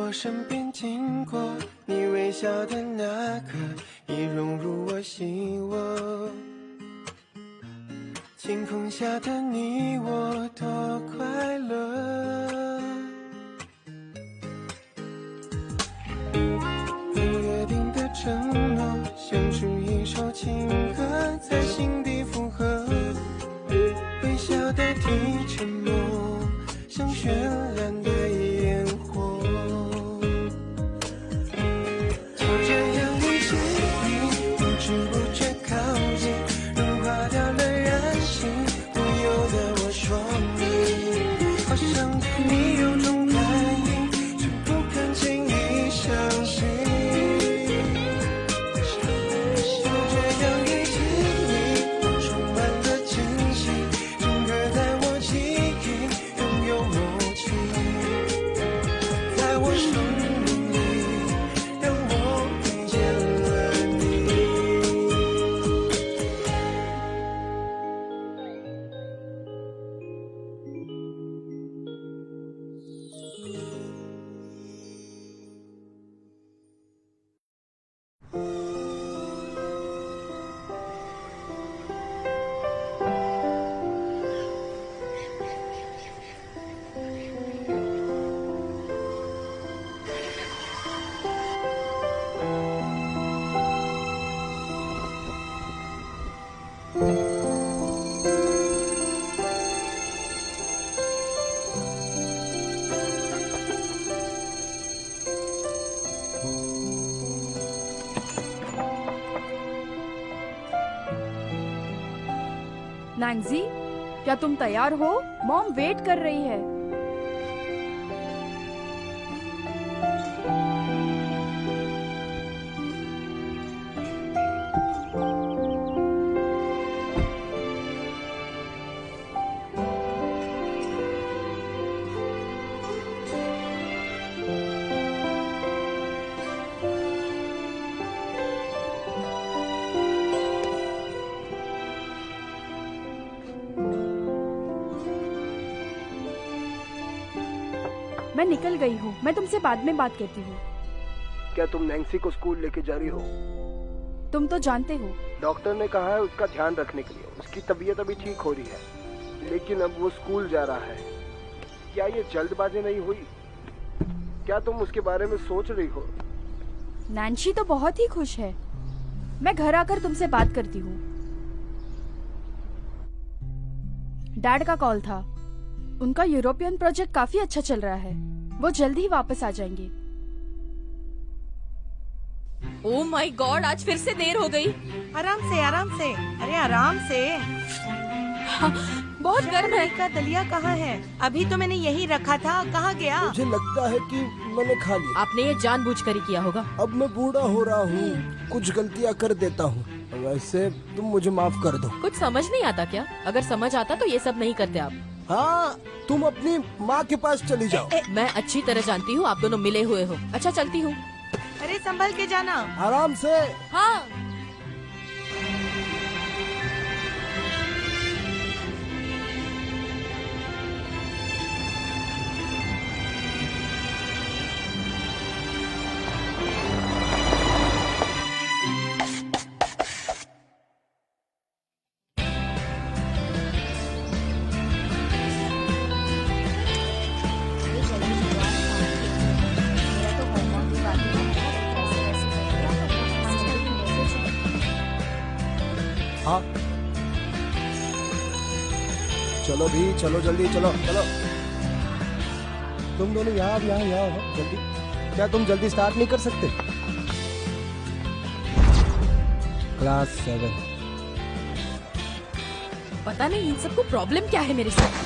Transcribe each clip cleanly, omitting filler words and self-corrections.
我身边经过，你微笑的那刻，已融入我心窝。晴空下的你我多快乐，用约定的承诺，写出一首情歌，在心底附和。微笑代替沉默，像绚烂的烟火。就这样离去你，不知不觉靠近，融化掉了人性，不由得我说你，好像对你有种感应，却不敢轻易相信。就这样遇见你，我充满了惊喜，整个在我记忆拥有默契，在我生命里让我遇见了你。नैन्सी, क्या तुम तैयार हो? मॉम वेट कर रही है। मैं निकल गई हूँ, मैं तुमसे बाद में बात करती हूँ। क्या तुम नैन्सी को स्कूल लेके जा रही हो? तुम तो जानते हो, डॉक्टर ने कहा है उसका ध्यान रखने के लिए। उसकी तबीयत अभी ठीक हो रही है, लेकिन अब वो स्कूल जा रहा है। क्या ये जल्दबाजी नहीं हुई? क्या तुम उसके बारे में सोच रही हो? नैन्सी तो बहुत ही खुश है। मैं घर आकर तुमसे बात करती हूँ। डैड का कॉल था। उनका यूरोपियन प्रोजेक्ट काफी अच्छा चल रहा है। वो जल्दी ही वापस आ जाएंगे। ओह माय गॉड, आज फिर से देर हो गई। आराम से, आराम से। अरे आराम से। हाँ, बहुत गर्म है। का दलिया कहाँ है? अभी तो मैंने यही रखा था, कहाँ गया? मुझे लगता है कि मैंने खा लिया। आपने ये जानबूझकर ही किया होगा। अब मैं बूढ़ा हो रहा हूँ, कुछ गलतियाँ कर देता हूँ। वैसे तुम मुझे माफ कर दो। कुछ समझ नहीं आता क्या? अगर समझ आता तो ये सब नहीं करते आप। हाँ, तुम अपनी माँ के पास चली जाओ। मैं अच्छी तरह जानती हूँ आप दोनों मिले हुए हो। अच्छा, चलती हूँ। अरे संभल के जाना। आराम से। हाँ। हाँ, चलो भी, चलो जल्दी, चलो चलो। तुम दोनों यहाँ हो जल्दी। क्या तुम जल्दी स्टार्ट नहीं कर सकते? क्लास 7। पता नहीं इन सबको प्रॉब्लम क्या है मेरे साथ।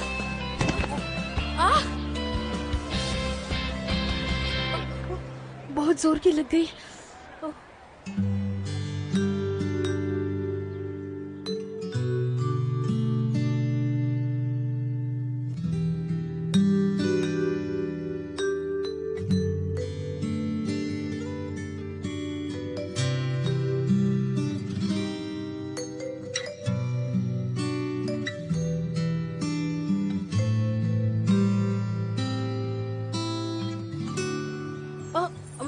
बहुत जोर की लग गई।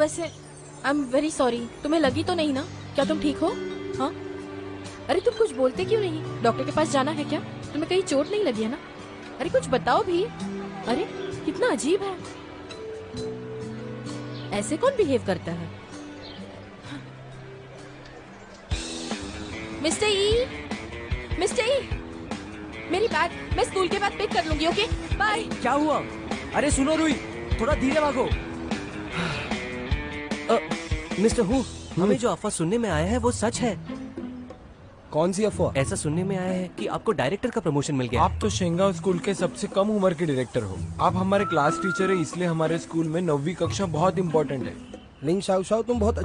वैसे आई एम वेरी सॉरी। तुम्हें लगी तो नहीं ना? क्या तुम ठीक हो? हाँ? अरे तुम कुछ बोलते क्यों नहीं? डॉक्टर के पास जाना है क्या? तुम्हें कहीं चोट नहीं लगी है ना? अरे कुछ बताओ भी। अरे कितना अजीब है, ऐसे कौन बिहेव करता है? मिस्टर ई, मिस्टर ई, मेरी बैग मैं स्कूल के बाद पिक कर लूंगी। Okay bye. क्या हुआ? अरे सुनो रुई, थोड़ा धीरे भागो। मिस्टर हु, हमें जो अफवाह सुनने में आया है वो सच है? कौन सी अफवाह? ऐसा सुनने में आया है कि आपको डायरेक्टर का प्रमोशन मिल गया। आप तो शेंगाव स्कूल के सबसे कम उम्र के डायरेक्टर हो। आप हमारे क्लास टीचर है, इसलिए हमारे स्कूल में 9वीं कक्षा बहुत इम्पोर्टेंट है। लिंग शाओ शाओ, तुम बहुत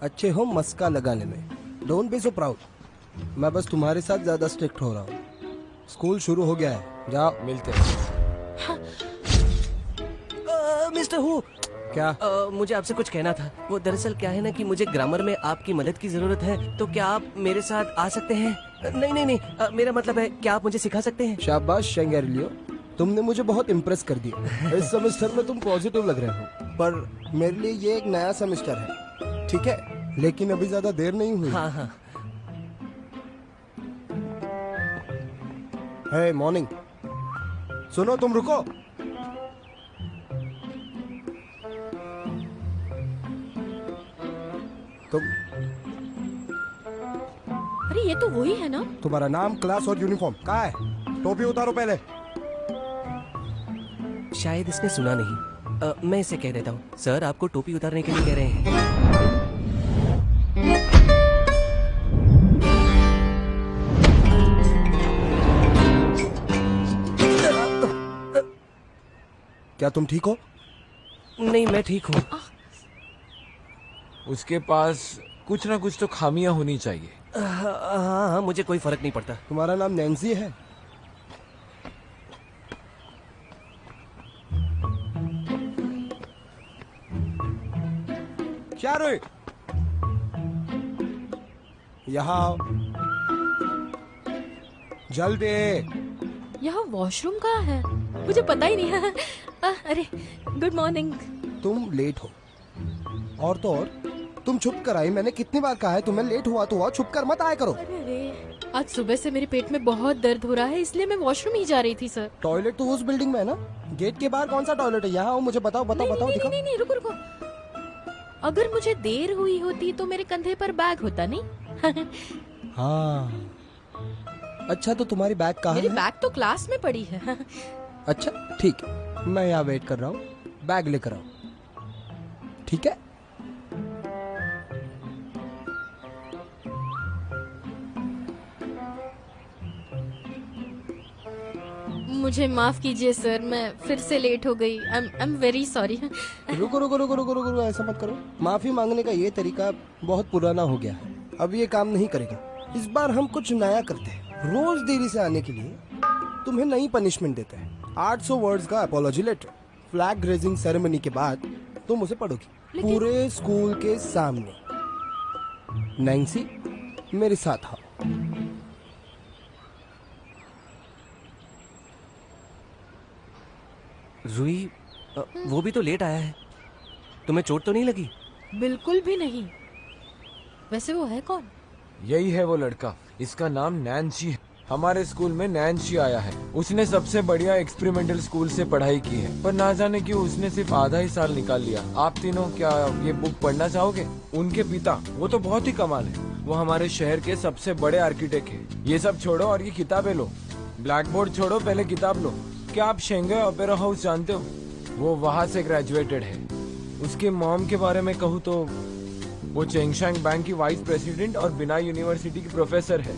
अच्छे हो मस्का लगाने में। Don't be so proud. मैं बस तुम्हारे साथ ज्यादा स्ट्रिक्ट हो रहा हूँ। स्कूल शुरू हो गया है, जाओ। मिलते हैं। मिस्टर हु, क्या? मुझे आपसे कुछ कहना था। वो दरअसल क्या है ना कि मुझे ग्रामर में आपकी मदद की जरूरत है, तो क्या आप मेरे साथ आ सकते हैं? नहीं, मेरा मतलब है क्या आप मुझे सिखा सकते हैं? शाबाश शेंगेरियो, तुमने मुझे बहुत इम्प्रेस कर दिया। इस सेमेस्टर में तुम पॉजिटिव लग रहे हो, पर मेरे लिए ये एक नया सेमेस्टर है, ठीक है? लेकिन अभी ज्यादा देर नहीं हुई। हाँ। हे मॉर्निंग, सुनो, तुम रुको। तुम, अरे ये तो वही है ना? तुम्हारा नाम, क्लास और यूनिफॉर्म कहाँ है? टोपी उतारो पहले। शायद इसने सुना नहीं। मैं इसे कह देता हूँ। सर आपको टोपी उतारने के लिए कह रहे हैं। क्या तुम ठीक हो? नहीं, मैं ठीक हूँ। उसके पास कुछ ना कुछ तो खामियां होनी चाहिए। हाँ, मुझे कोई फर्क नहीं पड़ता। तुम्हारा नाम नैन्सी है? क्या रे? यहाँ आओ, जल्दी। यहाँ वॉशरूम कहाँ है? मुझे पता ही नहीं है। अरे गुड मॉर्निंग। तुम लेट हो, और तो और तुम छुप कर आई। मैंने कितनी बार कहा है तुम्हें, लेट हुआ तो हुआ, छुप कर मत आया करो। अरे आज सुबह से मेरे पेट में बहुत दर्द हो रहा है, इसलिए मैं वॉशरूम ही जा रही थी सर। टॉयलेट तो उस बिल्डिंग में है ना? गेट के बाहर कौन सा टॉयलेट है? यहाँ आओ, मुझे बताओ। दिखाओ। नहीं, रुको। अगर मुझे देर हुई होती तो मेरे कंधे पर बैग होता नहीं। हाँ, अच्छा तो तुम्हारी बैग कहाँ मेरी है? बैग तो क्लास में पड़ी है। अच्छा ठीक है, मैं यहाँ वेट कर रहा हूँ, बैग लेकर आओ, ठीक है? मुझे माफ कीजिए सर, मैं फिर से लेट हो गई। I am very sorry. रुको, ऐसा मत करो। माफी मांगने का ये तरीका बहुत पुराना हो गया है, अब ये काम नहीं करेगा। इस बार हम कुछ नया करते हैं। रोज देरी से आने के लिए तुम्हें नई पनिशमेंट देते हैं। 800 वर्ड्स का apology letter. Flag raising ceremony के बाद तुम उसे पढ़ोगी पूरे स्कूल के सामने। नैन्सी, मेरे साथ आओ। रुई, वो भी तो लेट आया है। तुम्हें चोट तो नहीं लगी? बिल्कुल भी नहीं। वैसे वो है कौन? यही है वो लड़का, इसका नाम नैन्सी है। हमारे स्कूल में नैन्सी आया है। उसने सबसे बढ़िया एक्सपेरिमेंटल स्कूल से पढ़ाई की है, पर ना जाने क्यों उसने सिर्फ आधा ही साल निकाल लिया। आप तीनों क्या ये बुक पढ़ना चाहोगे? उनके पिता, वो तो बहुत ही कमाल है। वो हमारे शहर के सबसे बड़े आर्किटेक्ट है। ये सब छोड़ो और ये किताबें लो। ब्लैक बोर्ड छोड़ो, पहले किताब लो। क्या आप शेंगे ओपेरा हाउस जानते हो? वो वहाँ से ग्रेजुएटेड है। उसके मॉम के बारे में कहूँ तो वो चेंगशांग बैंक की वाइस प्रेसिडेंट और बिनाई यूनिवर्सिटी की प्रोफेसर है।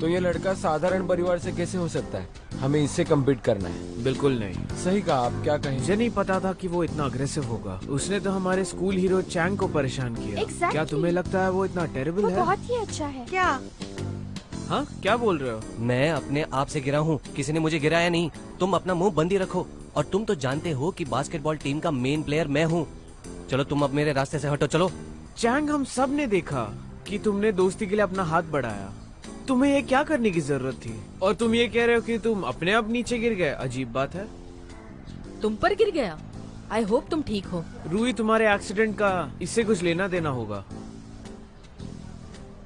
तो ये लड़का साधारण परिवार से कैसे हो सकता है? हमें इससे कम्पीट करना है। बिल्कुल नहीं। सही कहा, आप क्या कहें? मुझे नहीं पता था कि वो इतना अग्रेसिव होगा। उसने तो हमारे स्कूल हीरो चैंग को परेशान किया। Exactly. क्या तुम्हें लगता है वो इतना टेरिबल है? बहुत ही अच्छा है। क्या? हाँ, क्या बोल रहे हो? मैं अपने आप से गिरा हूँ, किसी ने मुझे गिराया नहीं। तुम अपना मुंह बंद ही रखो। और तुम तो जानते हो कि बास्केटबॉल टीम का मेन प्लेयर मैं हूँ। चलो तुम अब मेरे रास्ते से हटो, चलो। चैंग, हम सब ने देखा कि तुमने दोस्ती के लिए अपना हाथ बढ़ाया। तुम्हें ये क्या करने की जरूरत थी? और तुम ये कह रहे हो कि तुम अपने आप नीचे गिर गए। अजीब बात है। तुम पर गिर गया? आई होप तुम ठीक हो। रूही, तुम्हारे एक्सीडेंट का इससे कुछ लेना देना होगा।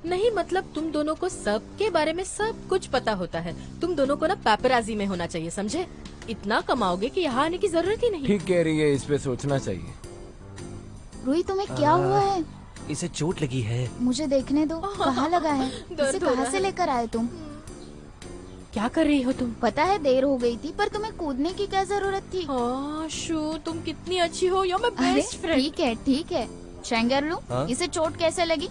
नहीं मतलब तुम दोनों को सबके बारे में सब कुछ पता होता है। तुम दोनों को ना पेपराजी में होना चाहिए, समझे? इतना कमाओगे कि यहाँ आने की जरूरत ही नहीं। ठीक कह रही है, इस पे सोचना चाहिए। रूही, तुम्हें क्या हुआ है? इसे चोट लगी है। मुझे देखने दो, कहाँ लगा है? इसे हो रहा कहाँ से है। लेकर आए तुम? क्या कर रही हो तुम? पता है देर हो गई थी, पर तुम्हें कूदने की क्या जरूरत थी? हाँ शू, तुम कितनी अच्छी हो, you're my अरे best friend। ठीक है ठीक है। शेंगरलू, हाँ? इसे चोट कैसे लगी?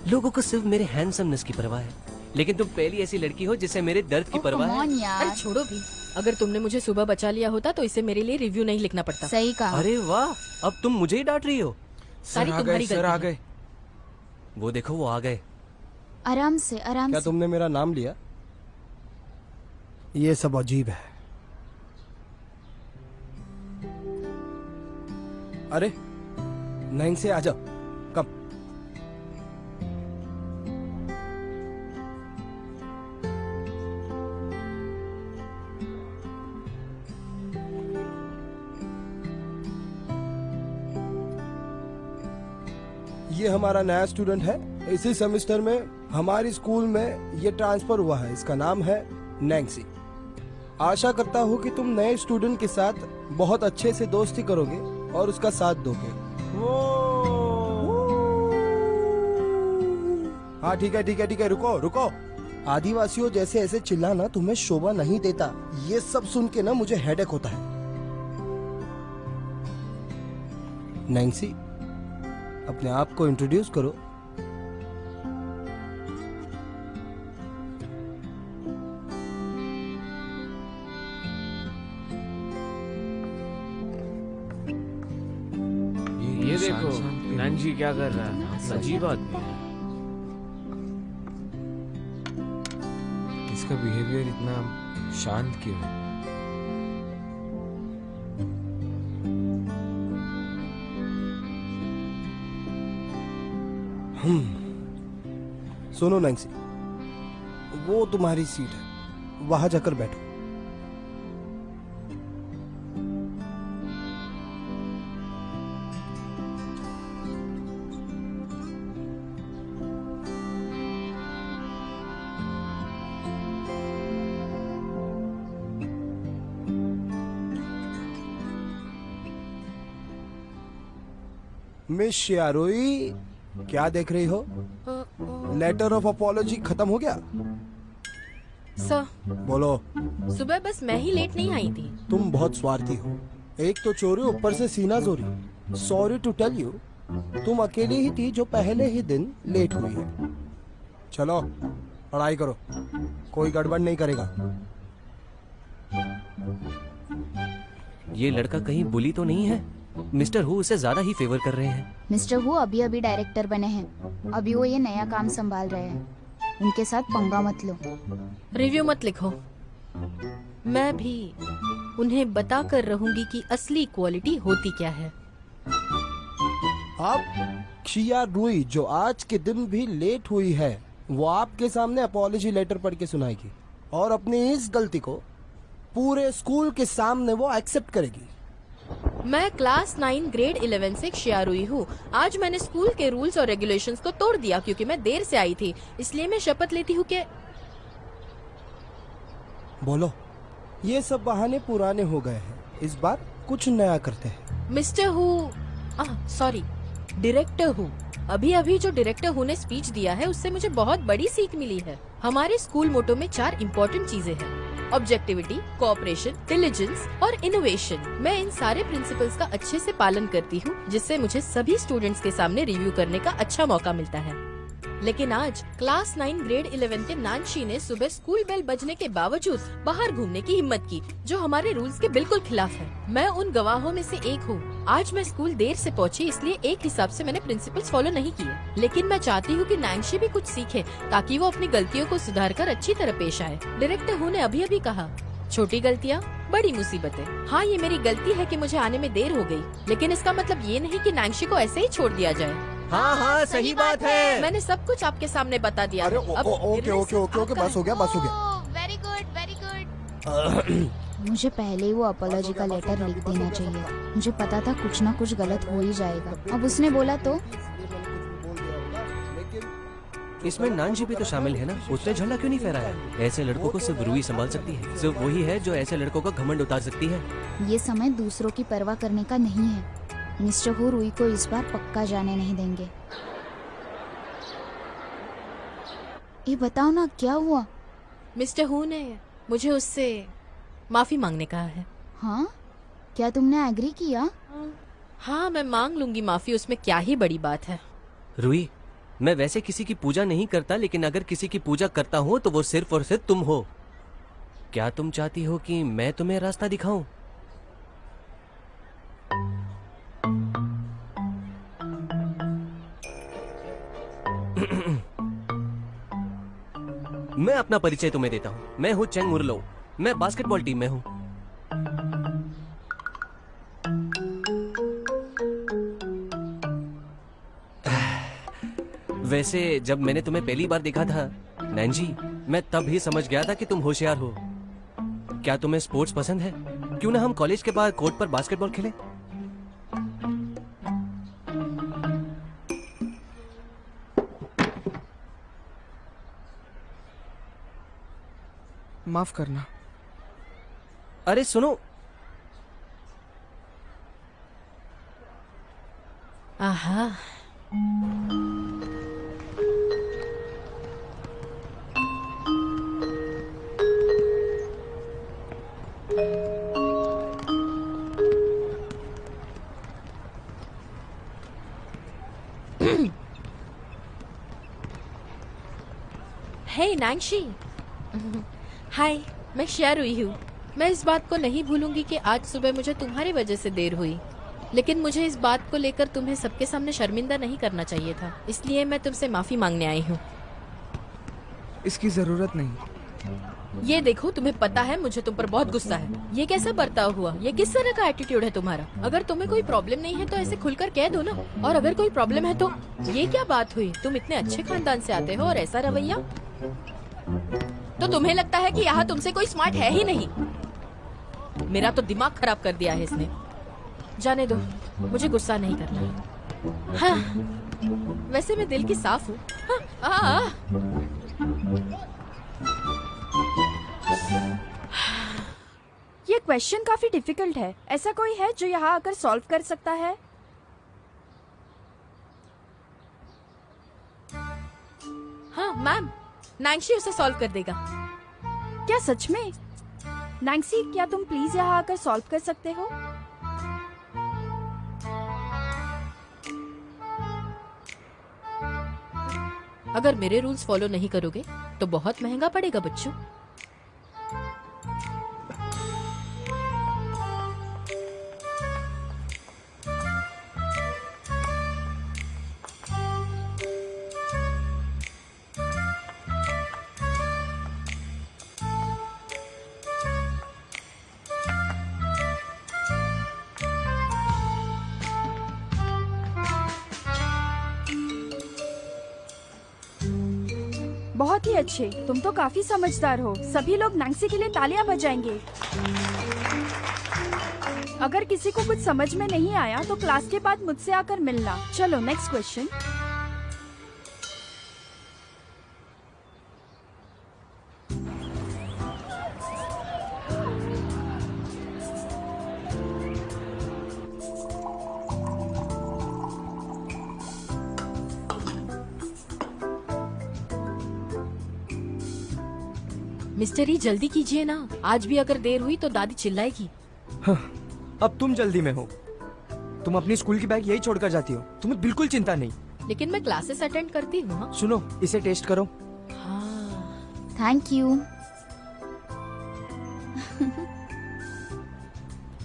लोगों को सिर्फ मेरे हैंडसमनेस की परवाह है, लेकिन तुम पहली ऐसी लड़की हो जिससे मेरे दर्द की ओह, परवाह come है। on यार। अरे छोड़ो भी, अगर तुमने मुझे सुबह बचा लिया होता तो इसे मेरे लिए रिव्यू नहीं लिखना पड़ता। सही कहा। अरे वाह, अब तुम मुझे ही डांट रही हो। सारी सर आ तुम्हारी गए, सर आ गलती है। गए। वो देखो, वो आ गए। आराम से आराम क्या से। तुमने मेरा नाम लिया? ये सब अजीब है। अरे नैन्सी आ जाओ, कम। ये हमारा नया स्टूडेंट है। इसी सेमेस्टर में हमारी स्कूल में ये ट्रांसफर हुआ है। इसका नाम है नैन्सी। आशा करता हूँ कि तुम नए स्टूडेंट के साथ बहुत अच्छे से दोस्ती करोगे और उसका साथ दोगे। हाँ ठीक है ठीक है ठीक है, रुको रुको। आदिवासियों जैसे ऐसे चिल्लाना तुम्हें शोभा नहीं देता। ये सब सुन के ना मुझे हेडेक होता है। नैन्सी, अपने आप को इंट्रोड्यूस करो। ये देखो नंजी क्या कर रहा है, अजीब आदमी है। इसका बिहेवियर इतना शांत क्यों है? सुनो नैन्सी, वो तुम्हारी सीट है, वहां जाकर बैठो। मिस शियारोई, क्या देख रही हो? लेटर ऑफ अपॉलॉजी खत्म हो गया? सर, बोलो। सुबह बस मैं ही लेट नहीं आई थी। तुम बहुत स्वार्थी हो। एक तो चोरी, ऊपर से सीना जोरी। सॉरी टू टेल यू, तुम अकेली ही थी जो पहले ही दिन लेट हुई है। चलो पढ़ाई करो, कोई गड़बड़ नहीं करेगा। ये लड़का कहीं बुली तो नहीं है? मिस्टर हु उसे ज्यादा ही फेवर कर रहे हैं। मिस्टर हु अभी अभी डायरेक्टर बने हैं, अभी वो ये नया काम संभाल रहे हैं। उनके साथ पंगा मत लो। रिव्यू मत लिखो, मैं भी उन्हें बता कर रहूंगी कि असली क्वालिटी होती क्या है। आप शियारोई जो आज के दिन भी लेट हुई है, वो आपके सामने अपॉलॉजी लेटर पढ़ के सुनाएगी और अपनी इस गलती को पूरे स्कूल के सामने वो एक्सेप्ट करेगी। मैं क्लास 9 ग्रेड 11 से शियारुई हूँ। आज मैंने स्कूल के रूल्स और रेगुलेशंस को तोड़ दिया क्योंकि मैं देर से आई थी। इसलिए मैं शपथ लेती हूँ कि बोलो। ये सब बहाने पुराने हो गए हैं, इस बार कुछ नया करते हैं। Mister who, sorry, director who. अभी अभी जो डायरेक्टर हु ने स्पीच दिया है उससे मुझे बहुत बड़ी सीख मिली है। हमारे स्कूल मोटो में 4 इम्पोर्टेंट चीजें हैं: ऑब्जेक्टिविटी, कोऑपरेशन, डिलिजेंस और इनोवेशन। मैं इन सारे प्रिंसिपल्स का अच्छे से पालन करती हूँ, जिससे मुझे सभी स्टूडेंट्स के सामने रिव्यू करने का अच्छा मौका मिलता है। लेकिन आज क्लास 9 ग्रेड 11 के नानशी ने सुबह स्कूल बेल बजने के बावजूद बाहर घूमने की हिम्मत की, जो हमारे रूल्स के बिल्कुल खिलाफ है। मैं उन गवाहों में से एक हूँ। आज मैं स्कूल देर से पहुँची, इसलिए एक हिसाब से मैंने प्रिंसिपल्स फॉलो नहीं किए। लेकिन मैं चाहती हूँ कि नानशी भी कुछ सीखे ताकि वो अपनी गलतियों को सुधार कर अच्छी तरह पेश आए। डायरेक्टर हु ने अभी अभी कहा, छोटी गलतियाँ बड़ी मुसीबतें। हाँ, ये मेरी गलती है कि मुझे आने में देर हो गई, लेकिन इसका मतलब ये नहीं कि नानशी को ऐसे ही छोड़ दिया जाए। हाँ हाँ, सही बात है। मैंने सब कुछ आपके सामने बता दिया। अरे अब ओके ओके ओके ओके, बस हो गया बस हो गया। Very good very good. मुझे पहले ही वो अपॉलॉजी का लेटर लिख देना चाहिए। मुझे पता था कुछ ना कुछ गलत हो ही जाएगा। अब उसने बोला तो इसमें नानजी भी तो शामिल है ना, उसने झंडा क्यों नहीं फहराया? ऐसे लड़कों को सिर्फ रूही संभाल सकती है, सिर्फ वही है जो ऐसे लड़कों का घमंड उतार सकती है। ये समय दूसरों की परवाह करने का नहीं है। मिस्टर हू रूही को इस बार पक्का जाने नहीं देंगे। ये बताओ ना क्या हुआ? मिस्टर हू ने मुझे उससे माफी मांगने कहा है। हाँ, क्या तुमने एग्री किया? हाँ, मैं मांग लूंगी माफी, उसमें क्या ही बड़ी बात है। रूही, मैं वैसे किसी की पूजा नहीं करता, लेकिन अगर किसी की पूजा करता हूँ तो वो सिर्फ और सिर्फ तुम हो। क्या तुम चाहती हो कि मैं तुम्हें रास्ता दिखाऊं? मैं अपना परिचय तुम्हें देता हूँ। मैं हूँ चेंग मुरलो। मैं बास्केटबॉल टीम में हूँ। वैसे जब मैंने तुम्हें पहली बार देखा था नैंजी, मैं तब ही समझ गया था कि तुम होशियार हो। क्या तुम्हें स्पोर्ट्स पसंद है? क्यों ना हम कॉलेज के बाद कोर्ट पर बास्केटबॉल खेलें? माफ करना। अरे सुनो, आहा, हे नांगशी। हाय, मैं शेयर हुई हूँ। मैं इस बात को नहीं भूलूंगी कि आज सुबह मुझे तुम्हारी वजह से देर हुई, लेकिन मुझे इस बात को लेकर तुम्हें सबके सामने शर्मिंदा नहीं करना चाहिए था, इसलिए मैं तुमसे माफी मांगने आई हूँ। इसकी जरूरत नहीं। ये देखो, तुम्हें पता है मुझे तुम पर बहुत गुस्सा है। ये कैसा बर्ताव हुआ? ये किस तरह का एटीट्यूड है तुम्हारा? अगर तुम्हें कोई प्रॉब्लम नहीं है तो ऐसे खुलकर कह दो ना, और अगर कोई प्रॉब्लम है तो ये क्या बात हुई? तुम इतने अच्छे खानदान से आते हो और ऐसा रवैया? तो तुम्हें लगता है कि यहाँ तुमसे कोई स्मार्ट है ही नहीं। मेरा तो दिमाग खराब कर दिया है इसने। जाने दो, मुझे गुस्सा नहीं करना। हाँ, वैसे मैं दिल की साफ हूँ। हाँ, ये क्वेश्चन काफी डिफिकल्ट है। ऐसा कोई है जो यहाँ आकर सॉल्व कर सकता है? हाँ मैम, नांगशी उसे सॉल्व कर देगा। क्या सच में? नैंसी, क्या तुम प्लीज यहाँ आकर सॉल्व कर सकते हो? अगर मेरे रूल्स फॉलो नहीं करोगे तो बहुत महंगा पड़ेगा बच्चों। बहुत ही अच्छे, तुम तो काफी समझदार हो। सभी लोग नैंसी के लिए तालियां बजाएंगे। अगर किसी को कुछ समझ में नहीं आया तो क्लास के बाद मुझसे आकर मिलना। चलो नेक्स्ट क्वेश्चन। मिस्टर, जल्दी कीजिए ना। आज भी अगर देर हुई तो दादी चिल्लाएगी। हाँ, अब तुम जल्दी में हो। तुम अपनी स्कूल की बैग यही छोड़कर जाती हो, तुम्हें बिल्कुल चिंता नहीं। लेकिन मैं क्लासेस अटेंड करती हूँ। हाँ? सुनो, इसे टेस्ट करो। हाँ। Thank you.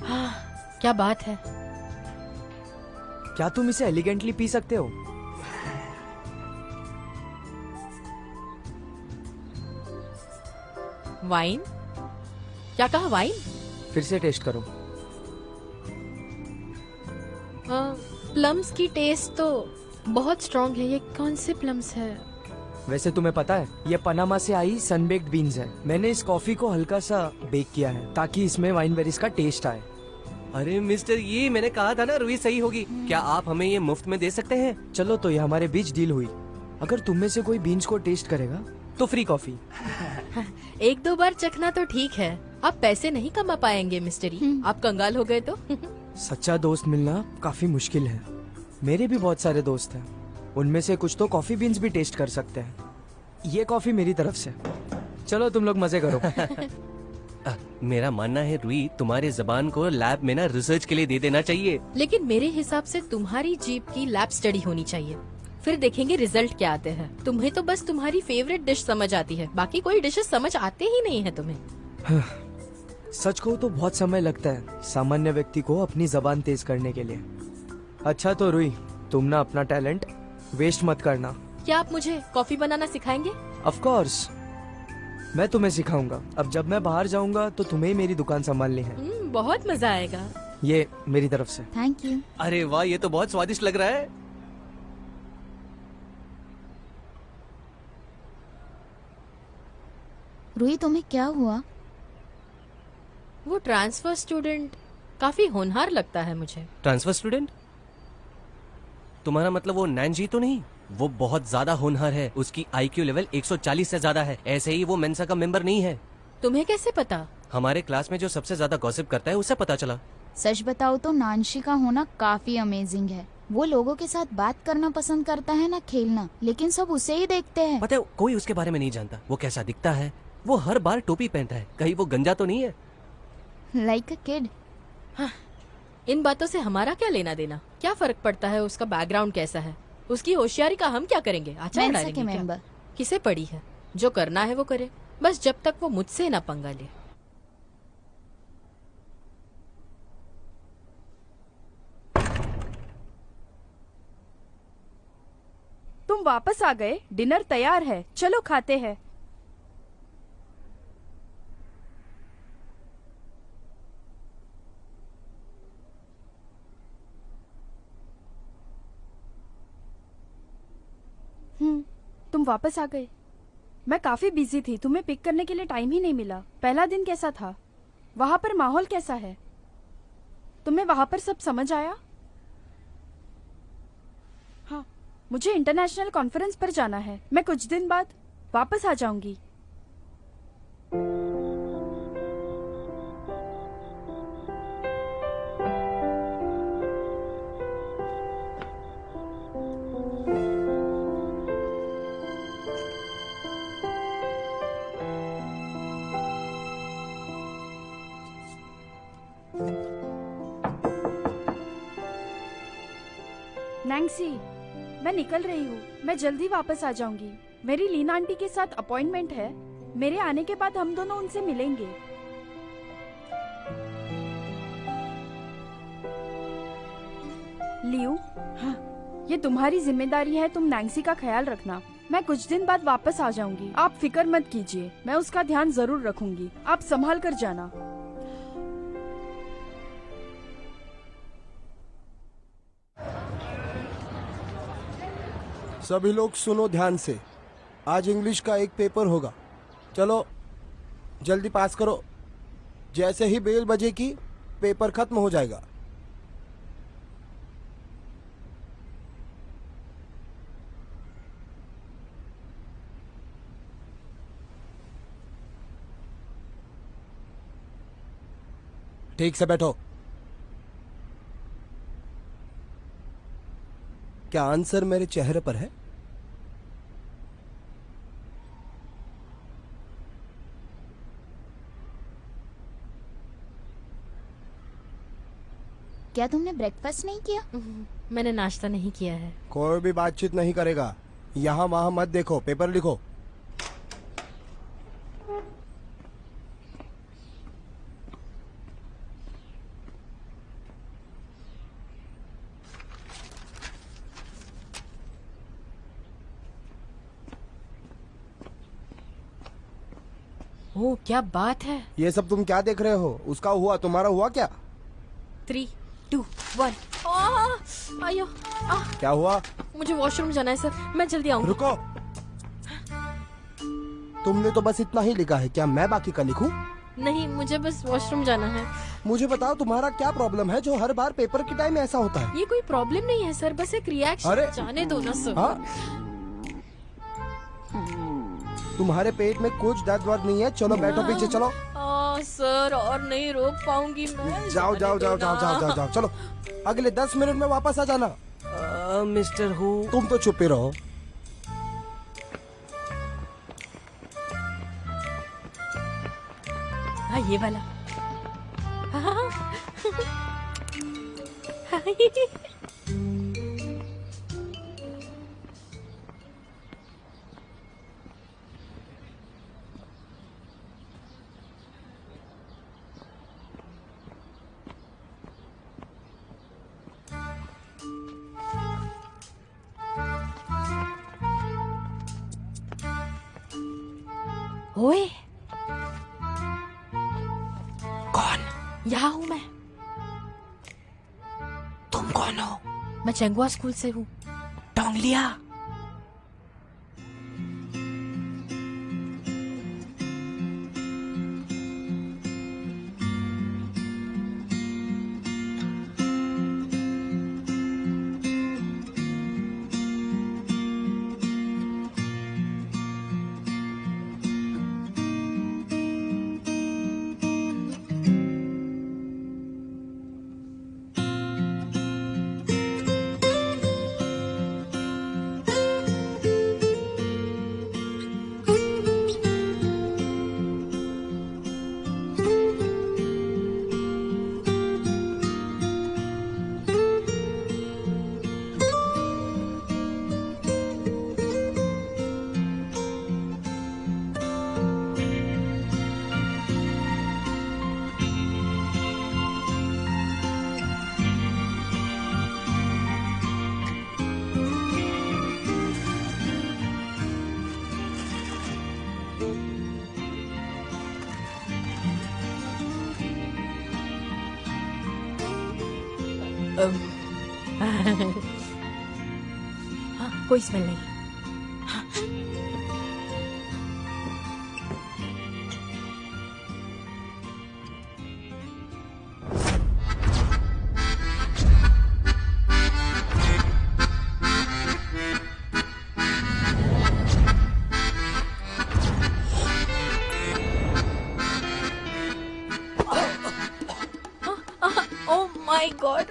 हाँ, क्या बात है? क्या तुम इसे एलिगेंटली पी सकते हो? वाइन? क्या कहा, वाइन? फिर से टेस्ट करो। प्लम्स की टेस्ट तो बहुत स्ट्रॉन्ग है। ये कौन से प्लम्स है? वैसे तुम्हें पता है ये पनामा से आई सनबेक्ड बीन्स है। मैंने इस कॉफी को हल्का सा बेक किया है ताकि इसमें वाइन बेरीज का टेस्ट आए। अरे मिस्टर, ये मैंने कहा था ना रुई सही होगी। क्या आप हमें ये मुफ्त में दे सकते हैं? चलो तो ये हमारे बीच डील हुई। अगर तुम में से कोई बीन्स को टेस्ट करेगा तो फ्री कॉफी। एक दो बार चखना तो ठीक है, आप पैसे नहीं कमा पाएंगे मिस्टरी। आप कंगाल हो गए तो। सच्चा दोस्त मिलना काफी मुश्किल है। मेरे भी बहुत सारे दोस्त हैं, उनमें से कुछ तो कॉफी बीन्स भी टेस्ट कर सकते हैं। ये कॉफी मेरी तरफ से। चलो तुम लोग मजे करो। मेरा मानना है रुई, तुम्हारे जबान को लैब में ना रिसर्च के लिए दे देना चाहिए। लेकिन मेरे हिसाब से तुम्हारी जीप की लैब स्टडी होनी चाहिए, फिर देखेंगे रिजल्ट क्या आते हैं। तुम्हें तो बस तुम्हारी फेवरेट डिश समझ आती है, बाकी कोई डिशेस समझ आते ही नहीं है तुम्हें। सच कहूं तो बहुत समय लगता है सामान्य व्यक्ति को अपनी जबान तेज करने के लिए। अच्छा तो रुई, तुम ना अपना टैलेंट वेस्ट मत करना। क्या आप मुझे कॉफी बनाना सिखाएंगे? ऑफ कोर्स, मैं तुम्हें सिखाऊंगा। अब जब मैं बाहर जाऊंगा तो तुम्हें ही मेरी दुकान संभालनी है। बहुत मजा आएगा। ये मेरी तरफ से। Thank you. अरे वाह, ये तो बहुत स्वादिष्ट लग रहा है। रूही, तुम्हें क्या हुआ? वो ट्रांसफर स्टूडेंट काफी होनहार लगता है मुझे। Transfer student? तुम्हारा मतलब वो नैनजी तो नहीं? वो बहुत ज्यादा होनहार है, उसकी आईक्यू लेवल 140 से ज्यादा है। ऐसे ही वो मेंसा का मेंबर नहीं है। तुम्हें कैसे पता? हमारे क्लास में जो सबसे ज्यादा गॉसिप करता है उससे पता चला। सच बताओ तो नानशी का होना काफी अमेजिंग है। वो लोगों के साथ बात करना पसंद करता है ना खेलना, लेकिन सब उसे ही देखते हैं। पता है, कोई उसके बारे में नहीं जानता वो कैसा दिखता है। वो हर बार टोपी पहनता है, कहीं वो गंजा तो नहीं है? Like a kid. हाँ, इन बातों से हमारा क्या लेना देना? क्या फर्क पड़ता है उसका बैकग्राउंड कैसा है? उसकी होशियारी का हम क्या करेंगे? अच्छा मेंसा मेंबर किसे पड़ी है? जो करना है वो करे, बस जब तक वो मुझसे ना पंगा ले। तुम वापस आ गए, डिनर तैयार है, चलो खाते हैं। तुम वापस आ गए। मैं काफी बिजी थी, तुम्हें पिक करने के लिए टाइम ही नहीं मिला। पहला दिन कैसा था? वहां पर माहौल कैसा है? तुम्हें वहां पर सब समझ आया? हाँ, मुझे इंटरनेशनल कॉन्फ्रेंस पर जाना है। मैं कुछ दिन बाद वापस आ जाऊंगी। नैंसी, मैं निकल रही हूँ। मैं जल्दी वापस आ जाऊंगी। मेरी लीना आंटी के साथ अपॉइंटमेंट है। मेरे आने के बाद हम दोनों उनसे मिलेंगे। लियू, हाँ, ये तुम्हारी जिम्मेदारी है। तुम नैंसी का ख्याल रखना। मैं कुछ दिन बाद वापस आ जाऊंगी। आप फिक्र मत कीजिए, मैं उसका ध्यान जरूर रखूंगी। आप संभाल कर जाना। सभी लोग सुनो ध्यान से। आज इंग्लिश का एक पेपर होगा। चलो जल्दी पास करो। जैसे ही बेल बजेगी पेपर खत्म हो जाएगा। ठीक से बैठो। क्या आंसर मेरे चेहरे पर है? क्या तुमने ब्रेकफास्ट नहीं किया? मैंने नाश्ता नहीं किया है। कोई भी बातचीत नहीं करेगा। यहाँ वहाँ मत देखो, पेपर लिखो। ओह, क्या बात है। ये सब तुम क्या देख रहे हो? उसका हुआ, तुम्हारा हुआ क्या? 3, 2, 1। आयो, क्या हुआ? मुझे वॉशरूम जाना है सर, मैं जल्दी आऊंगा। रुको। तुमने तो बस इतना ही लिखा है, क्या मैं बाकी का लिखूं? नहीं, मुझे बस वॉशरूम जाना है। मुझे बताओ तुम्हारा क्या प्रॉब्लम है जो हर बार पेपर के टाइम ऐसा होता है? ये कोई प्रॉब्लम नहीं है सर, बस एक रिएक्शन। अरे जाने दो ना सर। हाँ? तुम्हारे पेट में कुछ दर्द वर्द नहीं है? चलो बैठो पीछे चलो। सर और नहीं रोक पाऊंगी मैं। जाओ जाओ जाओ जाओ जाओ जाओ जाओ चलो, अगले 10 मिनट में वापस आ जाना। मिस्टर हु, तुम तो चुप ही रहो। हाँ ये वाला। हाँ। ओए, कौन? यहाँ हूँ मैं। तुम कौन हो? मैं चेंगुआ स्कूल से हूँ। टोंगलिया? हाँ, कोई स्मेल नहीं। ओह माय गॉड,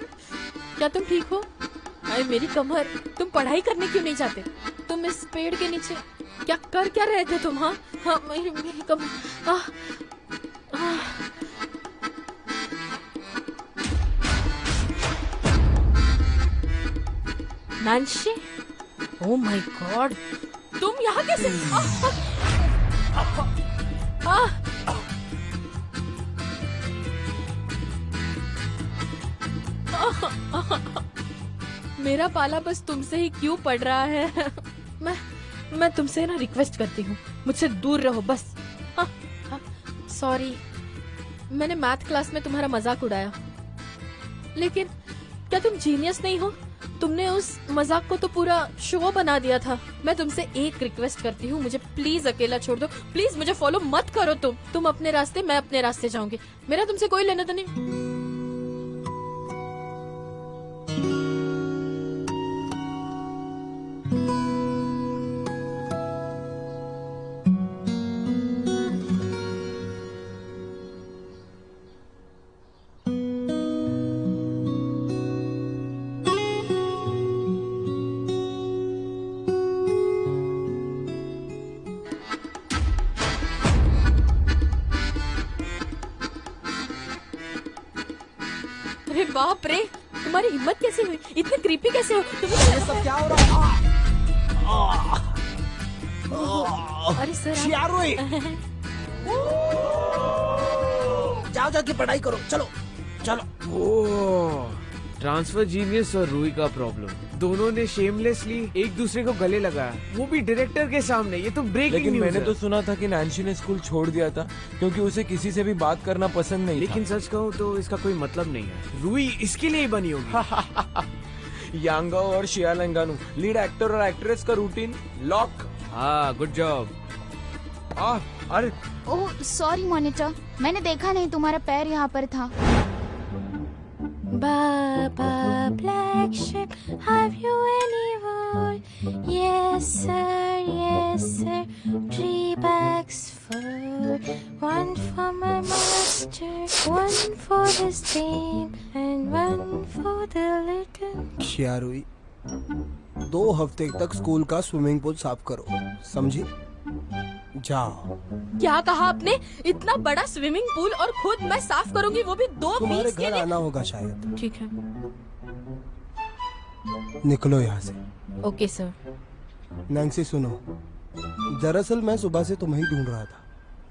क्या तुम ठीक हो? अरे मेरी कमर, तुम पढ़ाई करने क्यों नहीं जाते? तुम इस पेड़ के नीचे क्या कर क्या रहे थे तुम? हाँ हाँ, मेरी कमर। नैंसी, ओह माय गॉड, तुम यहाँ कैसे? मेरा पाला बस तुमसे ही क्यों पड़ रहा है? मैं तुमसे ना रिक्वेस्ट करती हूँ, मुझसे दूर रहो बस। सॉरी, मैंने मैथ क्लास में तुम्हारा मजाक उड़ाया, लेकिन क्या तुम जीनियस नहीं हो? तुमने उस मजाक को तो पूरा शो बना दिया था। मैं तुमसे एक रिक्वेस्ट करती हूँ, मुझे प्लीज अकेला छोड़ दो। प्लीज मुझे फॉलो मत करो। तुम अपने रास्ते, मैं अपने रास्ते जाऊंगी। मेरा तुमसे कोई लेना तो नहीं। अरे बाप रे, तुम्हारी हिम्मत कैसे हुई? इतने क्रीपी कैसे हो? तुम्हें ये सब क्या हो रहा है? अरे सर, जाओ जाके पढ़ाई करो, चलो चलो। ओह, ट्रांसफर जीनियस और रूही का प्रॉब्लम, दोनों ने शेमलेसली एक दूसरे को गले लगाया, वो भी डायरेक्टर के सामने। ये तो ब्रेकिंग लेकिन न्यूज़ मैंने है। तो सुना था कि नैंसी ने स्कूल छोड़ दिया था क्योंकि उसे किसी से भी बात करना पसंद नहीं लेकिन सच कहूँ तो इसका कोई मतलब नहीं है। रूही इसके लिए ही बनी होगी। यांगा और शियालंगानू, लीड एक्टर और एक्ट्रेस का रूटीन लॉक। हाँ, गुड जॉब। अरे ओह सॉरी मॉनिटर, मैंने देखा नहीं तुम्हारा पैर यहाँ पर था। Baba black sheep, have you any wool? Yes sir, 3 bags full. One for my master, one for his team, and one for the little. क्या रुई, 2 हफ्ते तक स्कूल का स्विमिंग पूल साफ करो, समझी? जाओ। क्या कहा आपने? इतना बड़ा स्विमिंग पूल और खुद मैं साफ करूंगी, वो भी 2 तुम्हारे वीक्स के घर लिए? आना होगा शायद। ठीक है। निकलो यहाँ से। Okay sir. नैन्सी सुनो, दरअसल मैं सुबह से तुम्हें ही ढूंढ रहा था।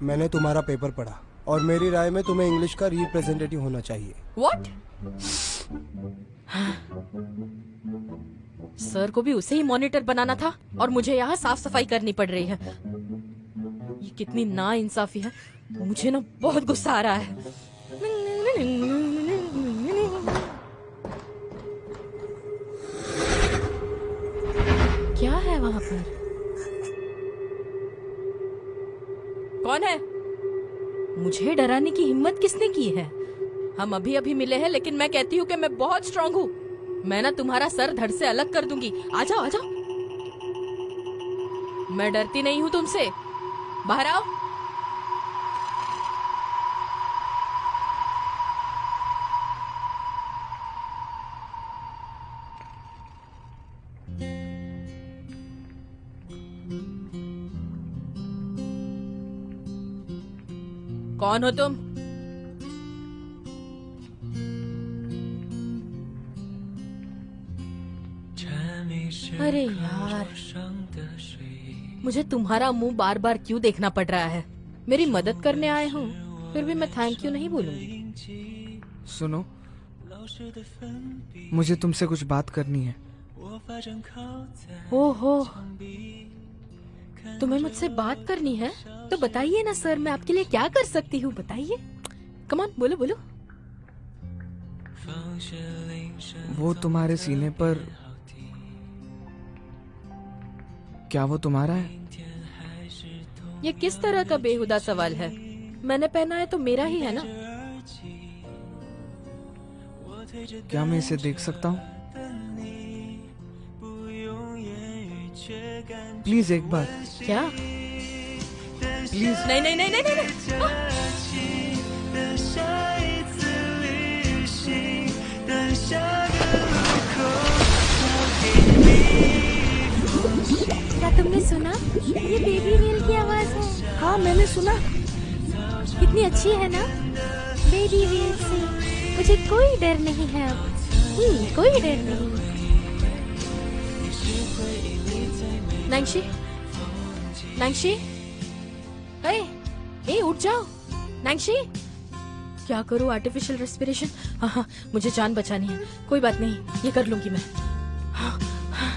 मैंने तुम्हारा पेपर पढ़ा और मेरी राय में तुम्हें इंग्लिश का रिप्रेजेंटेटिव होना चाहिए। व्हाट? सर को भी उसे ही मॉनिटर बनाना था और मुझे यहाँ साफ सफाई करनी पड़ रही है। ये कितनी नाइंसाफी है, मुझे ना बहुत गुस्सा आ रहा है। क्या है वहाँ पर? कौन है? मुझे डराने की हिम्मत किसने की है? हम अभी अभी मिले हैं, लेकिन मैं कहती हूँ कि मैं बहुत स्ट्रांग हूँ। मैं ना तुम्हारा सर धड़ से अलग कर दूंगी। आ जाओ, आ जाओ। मैं डरती नहीं हूँ तुमसे। बाहर आओ। कौन हो तुम? अरे यार, मुझे तुम्हारा मुंह बार बार क्यों देखना पड़ रहा है? मेरी मदद करने आए हो, फिर भी मैं थैंक यू नहीं बोलूंगी। सुनो, मुझे तुमसे कुछ बात करनी है। ओहो, तुम्हें मुझसे बात करनी है? तो बताइए ना सर, मैं आपके लिए क्या कर सकती हूँ, बताइए। कम ऑन, बोलो बोलो। वो तुम्हारे सीने पर, क्या वो तुम्हारा है? ये किस तरह का बेहुदा सवाल है? मैंने पहना है तो मेरा ही है ना। क्या मैं इसे देख सकता हूँ? प्लीज एक बार। क्या? प्लीज। नहीं नहीं नहीं नहीं नहीं, नहीं। क्या तुमने सुना? ये बेबी व्हेल की आवाज है। हाँ मैंने सुना। कितनी अच्छी है ना? बेबी व्हेल से मुझे कोई डर नहीं है अब। कोई डर नहीं। नैन्सी, नैन्सी, ए उठ जाओ। नैन्सी, क्या करूँ? Artificial respiration? हाँ हाँ, मुझे जान बचानी है। कोई बात नहीं, ये कर लूंगी मैं। हाँ, हाँ,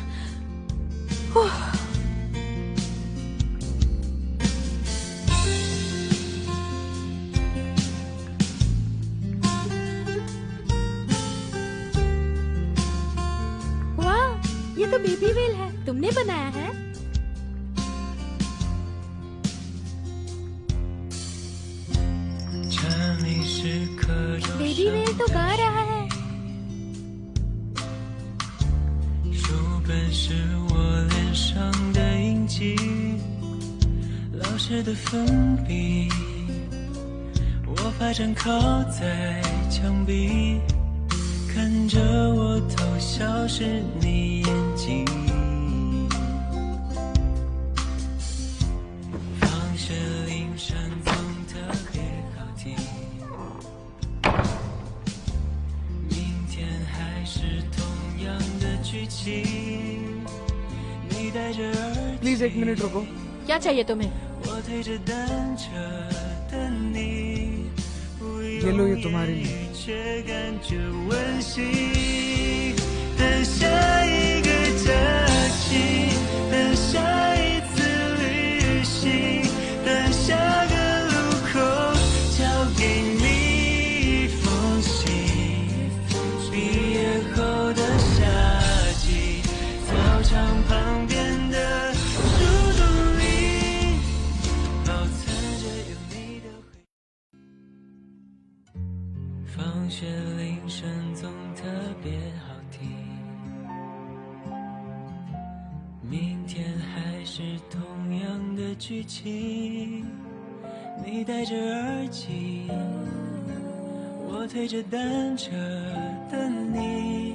वाह, ये तो बेबी व्हेल है। तुमने बनाया है? बेबी व्हेल तो गा रहा है। प्लीज 1 मिनट रुको। क्या चाहिए तुम्हें? ये लो, ये तुम्हारे लिए। 放学铃声总特别好听，明天还是同样的剧情，你戴着耳机，我推着单车等你，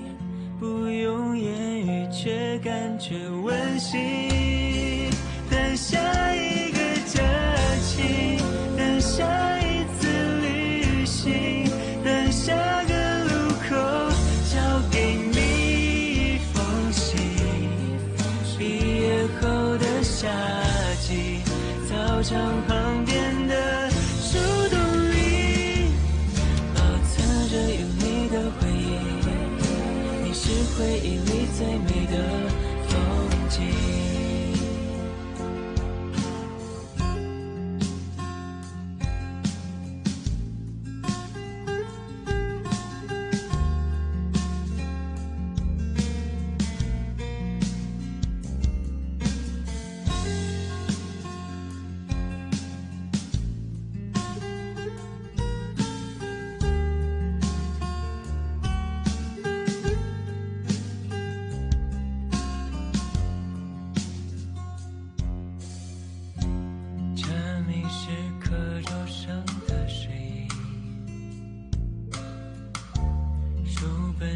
不用言语却感觉温馨，等下一个假期，等下一次旅行，等下个路口交给你一封信，毕业后的夏季，操场旁边的树洞里，保存着有你的回忆，你是回忆里最美的风景。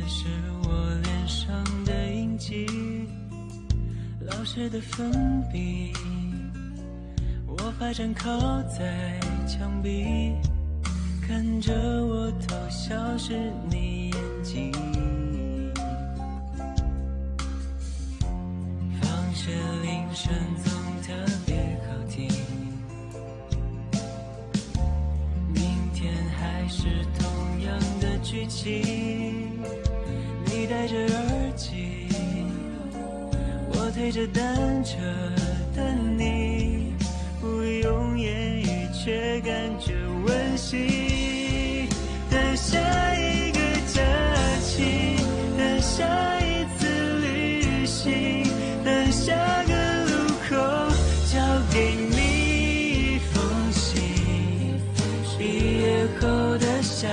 是我脸上的印记，老师的粉笔，我发站靠在墙壁，看着我偷笑是你眼睛。放学铃声总特别好听，明天还是同样的剧情，你戴着耳机，我推着单车等你，不用言语却感觉温馨。等下一个假期，等下一次旅行，等下个路口交给你一封信。毕业后的夏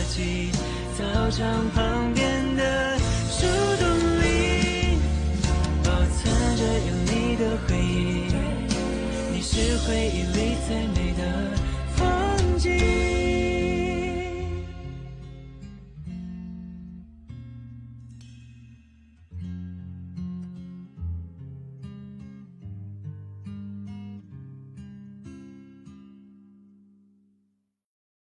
季，操场旁边的树洞里，保存着有你的回忆，你是回忆里最美